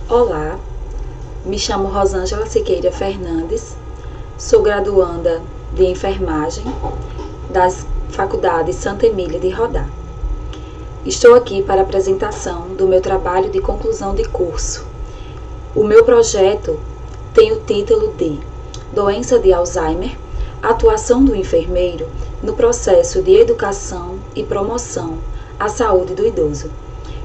Olá, me chamo Rosângela Siqueira Fernandes, sou graduanda de enfermagem da Faculdade Santa Emília de Rodar. Estou aqui para a apresentação do meu trabalho de conclusão de curso. O meu projeto tem o título de Doença de Alzheimer, atuação do enfermeiro no processo de educação e promoção à saúde do idoso.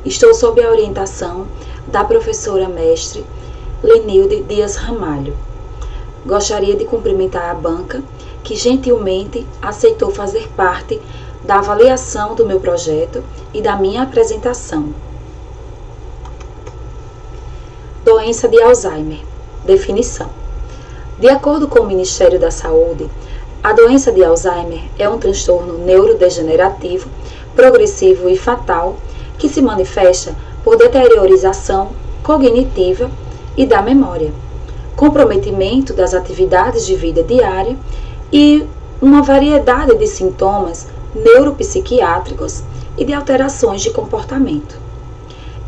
Estou sob a orientação da professora mestre Lenilde Dias Ramalho. Gostaria de cumprimentar a banca que gentilmente aceitou fazer parte da avaliação do meu projeto e da minha apresentação. Doença de Alzheimer. Definição. De acordo com o Ministério da Saúde, a doença de Alzheimer é um transtorno neurodegenerativo, progressivo e fatal que se manifesta por deteriorização cognitiva e da memória, comprometimento das atividades de vida diária e uma variedade de sintomas neuropsiquiátricos e de alterações de comportamento.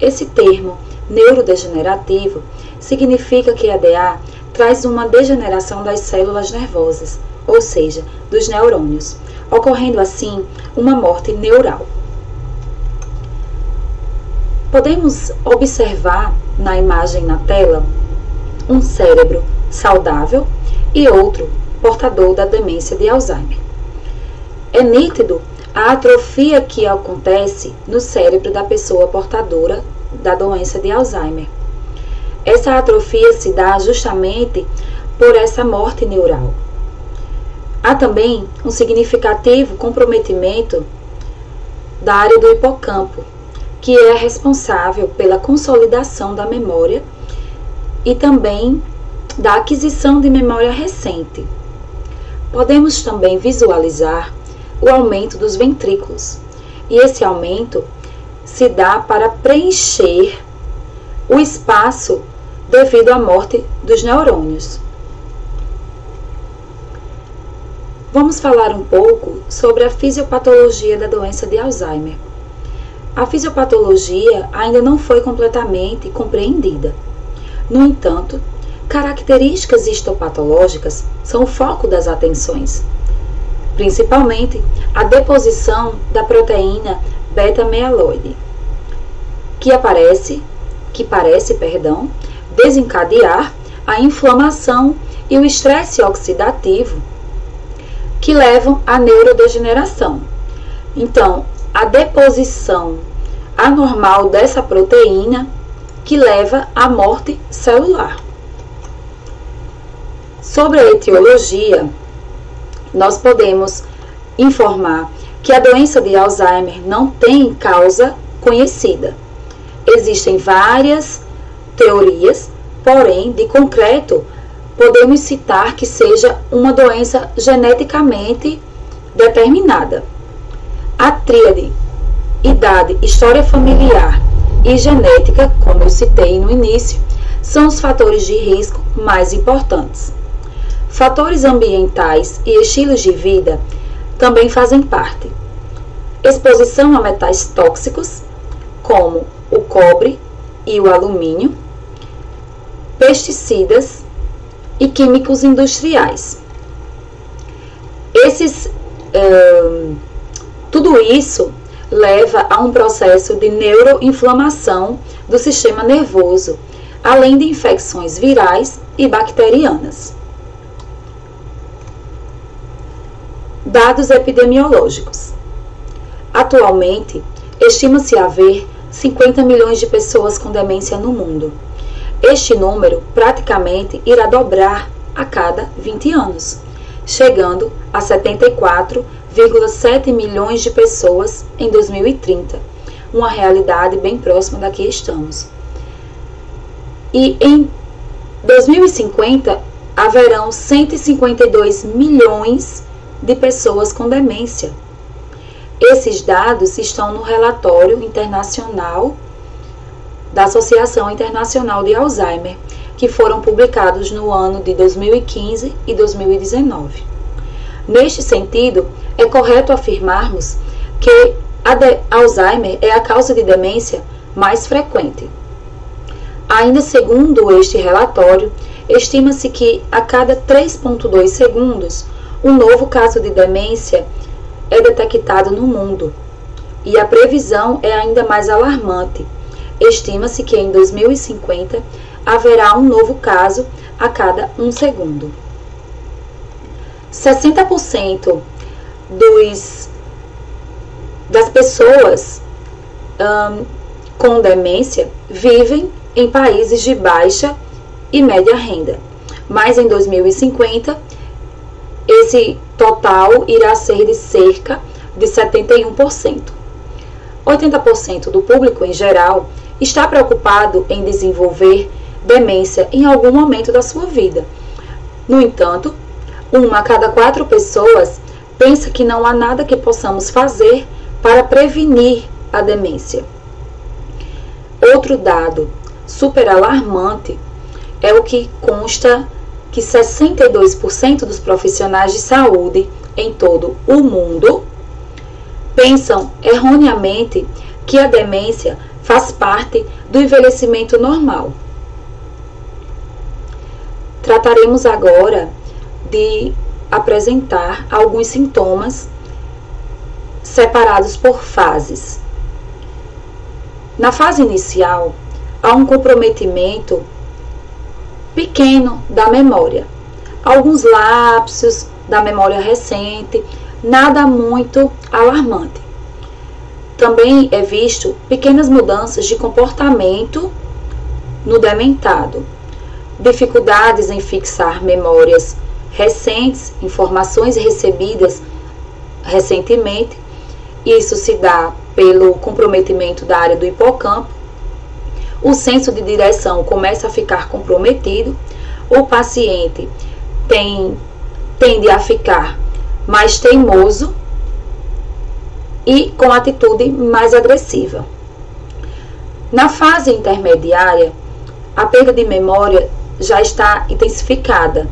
Esse termo neurodegenerativo significa que a DA traz uma degeneração das células nervosas, ou seja, dos neurônios, ocorrendo assim uma morte neural. Podemos observar na imagem na tela um cérebro saudável e outro portador da demência de Alzheimer. É nítido a atrofia que acontece no cérebro da pessoa portadora da doença de Alzheimer. Essa atrofia se dá justamente por essa morte neural. Há também um significativo comprometimento da área do hipocampo, que é responsável pela consolidação da memória e também da aquisição de memória recente. Podemos também visualizar o aumento dos ventrículos, e esse aumento se dá para preencher o espaço devido à morte dos neurônios. Vamos falar um pouco sobre a fisiopatologia da doença de Alzheimer. A fisiopatologia ainda não foi completamente compreendida. No entanto, características histopatológicas são o foco das atenções, principalmente a deposição da proteína beta-amiloide, que parece desencadear a inflamação e o estresse oxidativo que levam à neurodegeneração. Então, a deposição anormal dessa proteína que leva à morte celular. Sobre a etiologia, nós podemos informar que a doença de Alzheimer não tem causa conhecida. Existem várias teorias, porém, de concreto, podemos citar que seja uma doença geneticamente determinada. A tríade idade, história familiar e genética, como eu citei no início, são os fatores de risco mais importantes. Fatores ambientais e estilos de vida também fazem parte. Exposição a metais tóxicos, como o cobre e o alumínio, pesticidas e químicos industriais. Tudo isso leva a um processo de neuroinflamação do sistema nervoso, além de infecções virais e bacterianas. Dados epidemiológicos. Atualmente, estima-se haver 50 milhões de pessoas com demência no mundo. Este número praticamente irá dobrar a cada 20 anos, chegando a 74,7 milhões de pessoas em 2030, uma realidade bem próxima da que estamos. E em 2050 haverão 152 milhões de pessoas com demência. Esses dados estão no relatório internacional da Associação Internacional de Alzheimer, que foram publicados no ano de 2015 e 2019. Neste sentido, é correto afirmarmos que Alzheimer é a causa de demência mais frequente. Ainda segundo este relatório, estima-se que a cada 3,2 segundos, um novo caso de demência é detectado no mundo. E a previsão é ainda mais alarmante. Estima-se que em 2050 haverá um novo caso a cada 1 segundo. 60% das pessoas com demência vivem em países de baixa e média renda. Mas em 2050, esse total irá ser de cerca de 71%. 80% do público em geral está preocupado em desenvolver demência em algum momento da sua vida. No entanto, 1 a cada 4 pessoas pensa que não há nada que possamos fazer para prevenir a demência. Outro dado super alarmante é o que consta que 62% dos profissionais de saúde em todo o mundo pensam erroneamente que a demência faz parte do envelhecimento normal. Trataremos agora de apresentar alguns sintomas separados por fases. Na fase inicial, há um comprometimento pequeno da memória, alguns lapsos da memória recente, nada muito alarmante. Também é visto pequenas mudanças de comportamento no dementado, dificuldades em fixar memórias recentes, informações recebidas recentemente. Isso se dá pelo comprometimento da área do hipocampo. O senso de direção começa a ficar comprometido. O paciente tende a ficar mais teimoso e com atitude mais agressiva. Na fase intermediária, a perda de memória já está intensificada.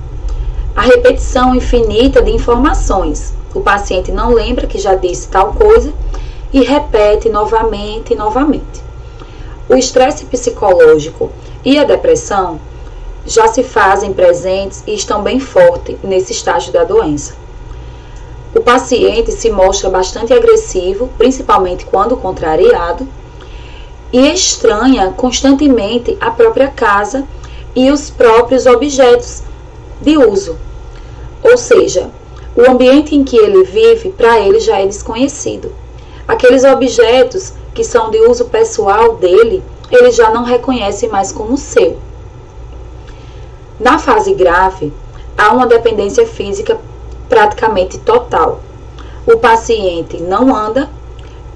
A repetição infinita de informações. O paciente não lembra que já disse tal coisa e repete novamente e novamente. O estresse psicológico e a depressão já se fazem presentes e estão bem fortes nesse estágio da doença. O paciente se mostra bastante agressivo, principalmente quando contrariado, e estranha constantemente a própria casa e os próprios objetos de uso. Ou seja, o ambiente em que ele vive, para ele, já é desconhecido. Aqueles objetos que são de uso pessoal dele, ele já não reconhece mais como seu. Na fase grave, há uma dependência física praticamente total. O paciente não anda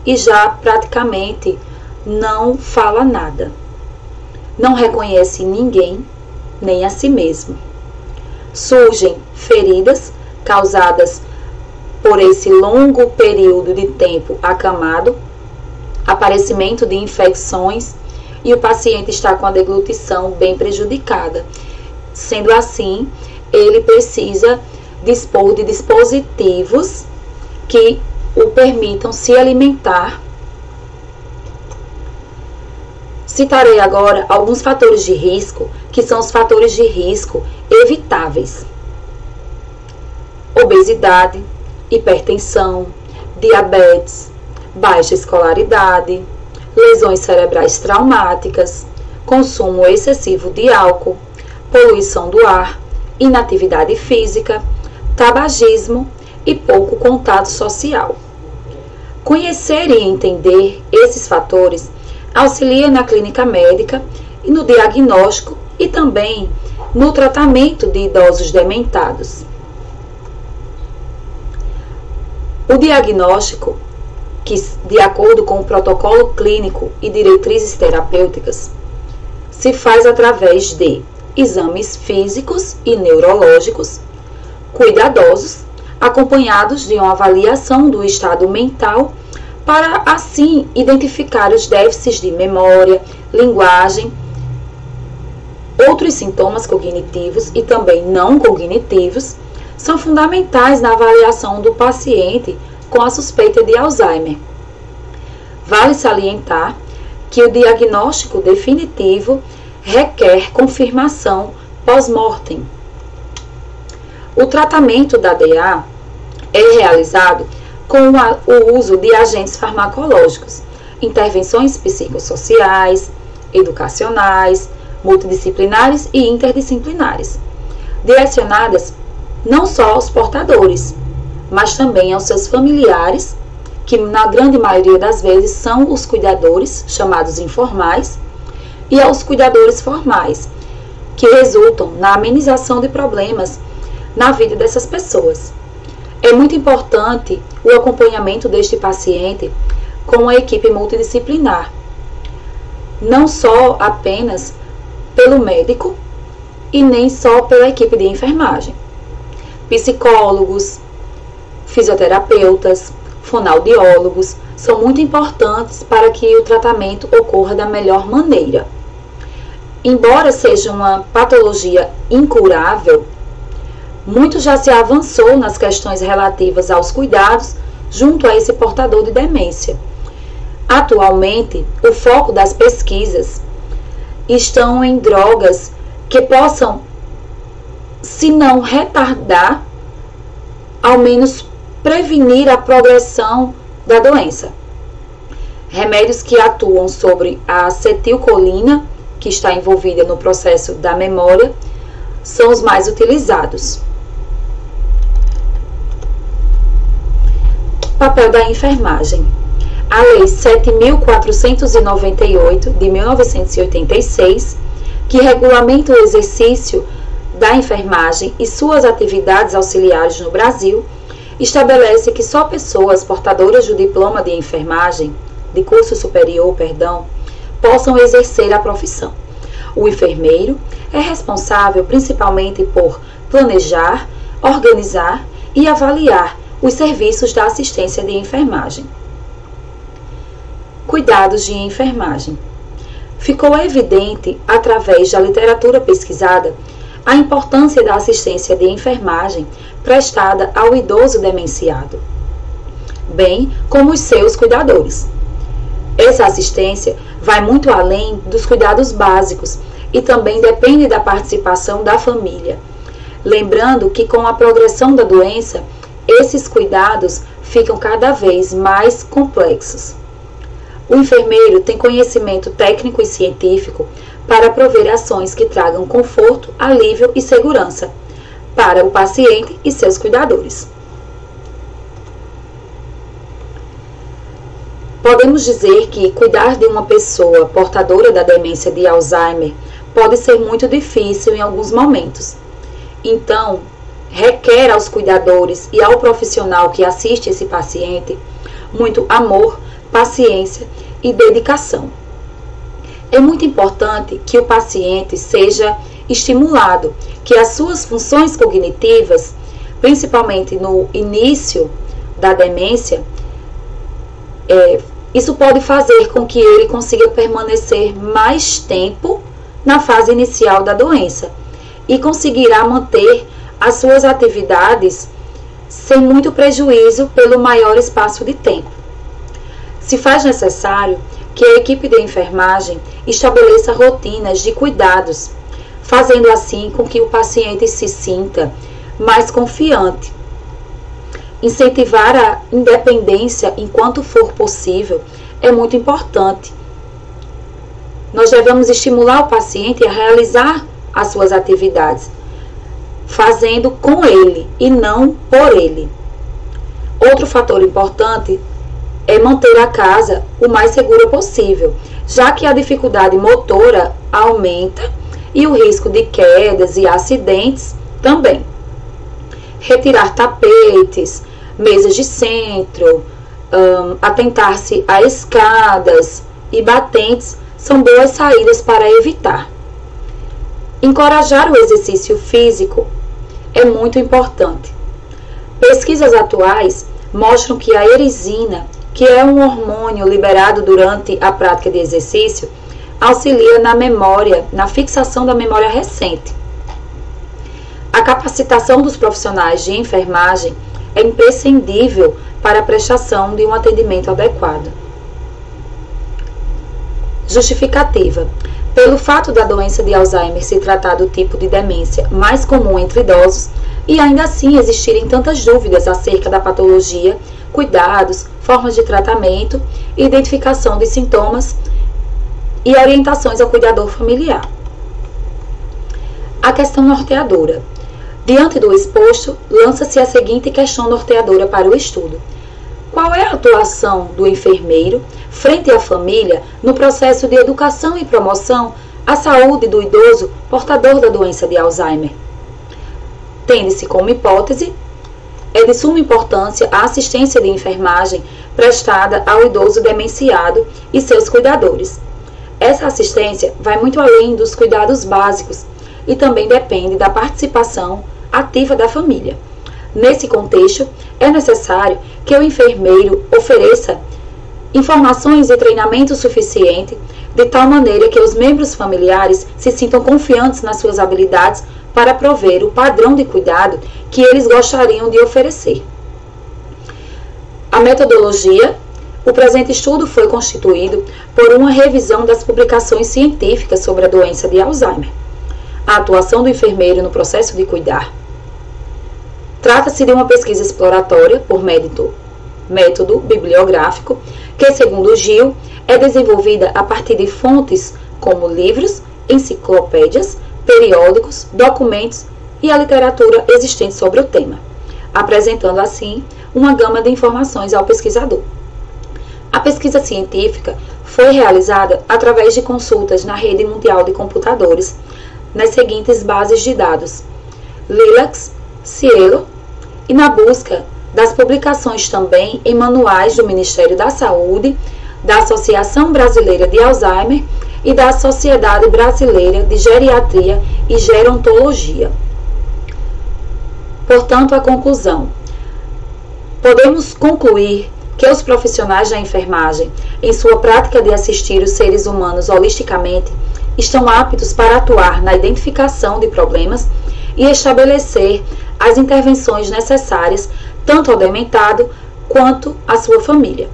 e já praticamente não fala nada. Não reconhece ninguém, nem a si mesmo. Surgem feridas causadas por esse longo período de tempo acamado, aparecimento de infecções e o paciente está com a deglutição bem prejudicada. Sendo assim, ele precisa dispor de dispositivos que o permitam se alimentar. Citarei agora alguns fatores de risco, que são os fatores de risco evitáveis: obesidade, hipertensão, diabetes, baixa escolaridade, lesões cerebrais traumáticas, consumo excessivo de álcool, poluição do ar, inatividade física, tabagismo e pouco contato social. Conhecer e entender esses fatores auxilia na clínica médica e no diagnóstico e também no tratamento de idosos dementados. O diagnóstico, que de acordo com o protocolo clínico e diretrizes terapêuticas, se faz através de exames físicos e neurológicos cuidadosos, acompanhados de uma avaliação do estado mental, para assim identificar os déficits de memória, linguagem, outros sintomas cognitivos e também não cognitivos são fundamentais na avaliação do paciente com a suspeita de Alzheimer. Vale salientar que o diagnóstico definitivo requer confirmação pós-mortem. O tratamento da DA é realizado com o uso de agentes farmacológicos, intervenções psicossociais, educacionais, multidisciplinares e interdisciplinares, direcionadas não só aos portadores, mas também aos seus familiares, que na grande maioria das vezes são os cuidadores, chamados informais, e aos cuidadores formais, que resultam na amenização de problemas na vida dessas pessoas. É muito importante o acompanhamento deste paciente com a equipe multidisciplinar, não só apenas pelo médico e nem só pela equipe de enfermagem. Psicólogos, fisioterapeutas, fonoaudiólogos são muito importantes para que o tratamento ocorra da melhor maneira. Embora seja uma patologia incurável, muito já se avançou nas questões relativas aos cuidados junto a esse portador de demência. Atualmente, o foco das pesquisas estão em drogas que possam, se não retardar, ao menos prevenir a progressão da doença. Remédios que atuam sobre a acetilcolina, que está envolvida no processo da memória, são os mais utilizados. Papel da enfermagem. A Lei 7.498, de 1986, que regulamenta o exercício da enfermagem e suas atividades auxiliares no Brasil, estabelece que só pessoas portadoras do diploma de enfermagem, de curso superior, possam exercer a profissão. O enfermeiro é responsável principalmente por planejar, organizar e avaliar os serviços da assistência de enfermagem. Cuidados de enfermagem. Ficou evidente, através da literatura pesquisada, a importância da assistência de enfermagem prestada ao idoso demenciado, bem como os seus cuidadores. Essa assistência vai muito além dos cuidados básicos e também depende da participação da família. Lembrando que com a progressão da doença, esses cuidados ficam cada vez mais complexos. O enfermeiro tem conhecimento técnico e científico para prover ações que tragam conforto, alívio e segurança para o paciente e seus cuidadores. Podemos dizer que cuidar de uma pessoa portadora da demência de Alzheimer pode ser muito difícil em alguns momentos. Então, requer aos cuidadores e ao profissional que assiste esse paciente muito amor, paciência e dedicação. É muito importante que o paciente seja estimulado, que as suas funções cognitivas, principalmente no início da demência, isso pode fazer com que ele consiga permanecer mais tempo na fase inicial da doença e conseguirá manter as suas atividades sem muito prejuízo pelo maior espaço de tempo. Se faz necessário que a equipe de enfermagem estabeleça rotinas de cuidados, fazendo assim com que o paciente se sinta mais confiante. Incentivar a independência enquanto for possível é muito importante. Nós devemos estimular o paciente a realizar as suas atividades, fazendo com ele e não por ele. Outro fator importante é manter a casa o mais segura possível, já que a dificuldade motora aumenta e o risco de quedas e acidentes também. Retirar tapetes, mesas de centro, atentar-se a escadas e batentes são boas saídas para evitar. Encorajar o exercício físico é muito importante. Pesquisas atuais mostram que a erisina, que é um hormônio liberado durante a prática de exercício, auxilia na memória, na fixação da memória recente. A capacitação dos profissionais de enfermagem é imprescindível para a prestação de um atendimento adequado. Justificativa. Pelo fato da doença de Alzheimer se tratar do tipo de demência mais comum entre idosos e ainda assim existirem tantas dúvidas acerca da patologia, cuidados, formas de tratamento, identificação de sintomas e orientações ao cuidador familiar. A questão norteadora. Diante do exposto, lança-se a seguinte questão norteadora para o estudo. Qual é a atuação do enfermeiro frente à família no processo de educação e promoção à saúde do idoso portador da doença de Alzheimer? Tende-se como hipótese, é de suma importância a assistência de enfermagem prestada ao idoso demenciado e seus cuidadores. Essa assistência vai muito além dos cuidados básicos e também depende da participação ativa da família. Nesse contexto, é necessário que o enfermeiro ofereça informações e treinamento suficiente, de tal maneira que os membros familiares se sintam confiantes nas suas habilidades para prover o padrão de cuidado que eles gostariam de oferecer. A metodologia. O presente estudo foi constituído por uma revisão das publicações científicas sobre a doença de Alzheimer. A atuação do enfermeiro no processo de cuidar. Trata-se de uma pesquisa exploratória por método bibliográfico, que, segundo Gil, é desenvolvida a partir de fontes como livros, enciclopédias, periódicos, documentos e a literatura existente sobre o tema, apresentando assim uma gama de informações ao pesquisador. A pesquisa científica foi realizada através de consultas na rede mundial de computadores, nas seguintes bases de dados: Lilacs, Cielo, e na busca das publicações também em manuais do Ministério da Saúde, da Associação Brasileira de Alzheimer e da Sociedade Brasileira de Geriatria e Gerontologia. Portanto, a conclusão. Podemos concluir que os profissionais da enfermagem, em sua prática de assistir os seres humanos holisticamente, estão aptos para atuar na identificação de problemas e estabelecer as intervenções necessárias tanto ao dementado quanto à sua família.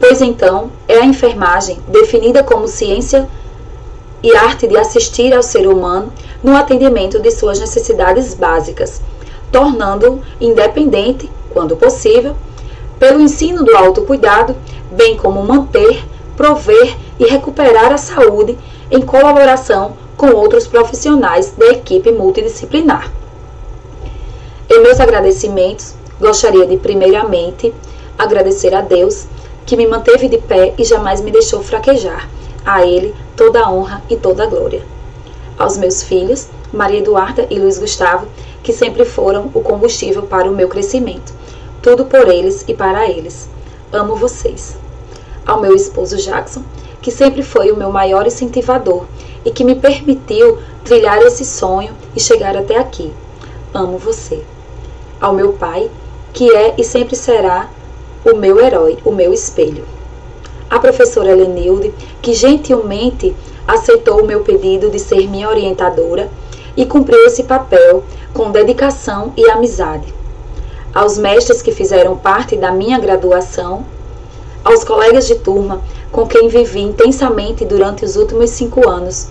Pois então, é a enfermagem definida como ciência e arte de assistir ao ser humano no atendimento de suas necessidades básicas, tornando-o independente, quando possível, pelo ensino do autocuidado, bem como manter, prover e recuperar a saúde em colaboração com outros profissionais da equipe multidisciplinar. Em meus agradecimentos, gostaria de, primeiramente, agradecer a Deus, que me manteve de pé e jamais me deixou fraquejar. A Ele toda a honra e toda a glória. Aos meus filhos, Maria Eduarda e Luiz Gustavo, que sempre foram o combustível para o meu crescimento. Tudo por eles e para eles. Amo vocês. Ao meu esposo Jackson, que sempre foi o meu maior incentivador e que me permitiu trilhar esse sonho e chegar até aqui. Amo você. Ao meu pai, que é e sempre será o meu herói, o meu espelho. A professora Helenilde, que gentilmente aceitou o meu pedido de ser minha orientadora e cumpriu esse papel com dedicação e amizade. Aos mestres que fizeram parte da minha graduação, aos colegas de turma com quem vivi intensamente durante os últimos 5 anos.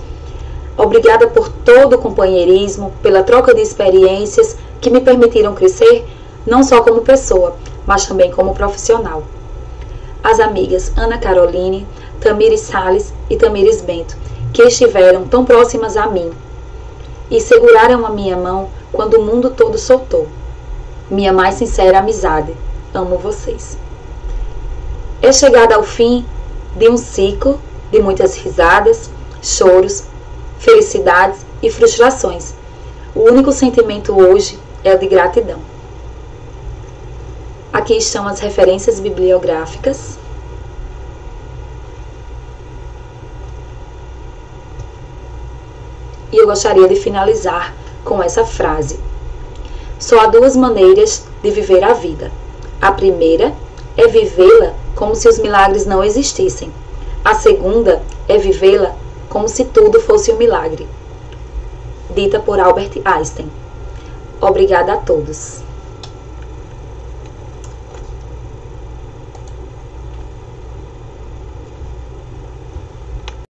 Obrigada por todo o companheirismo, pela troca de experiências que me permitiram crescer, não só como pessoa, mas também como profissional. As amigas Ana Caroline, Tamires Salles e Tamires Bento, que estiveram tão próximas a mim e seguraram a minha mão quando o mundo todo soltou. Minha mais sincera amizade. Amo vocês. É chegada ao fim de um ciclo de muitas risadas, choros, felicidades e frustrações. O único sentimento hoje é o de gratidão. Aqui estão as referências bibliográficas. E eu gostaria de finalizar com essa frase. Só há 2 maneiras de viver a vida. A primeira é vivê-la como se os milagres não existissem. A segunda é vivê-la como se tudo fosse um milagre. Dita por Albert Einstein. Obrigada a todos.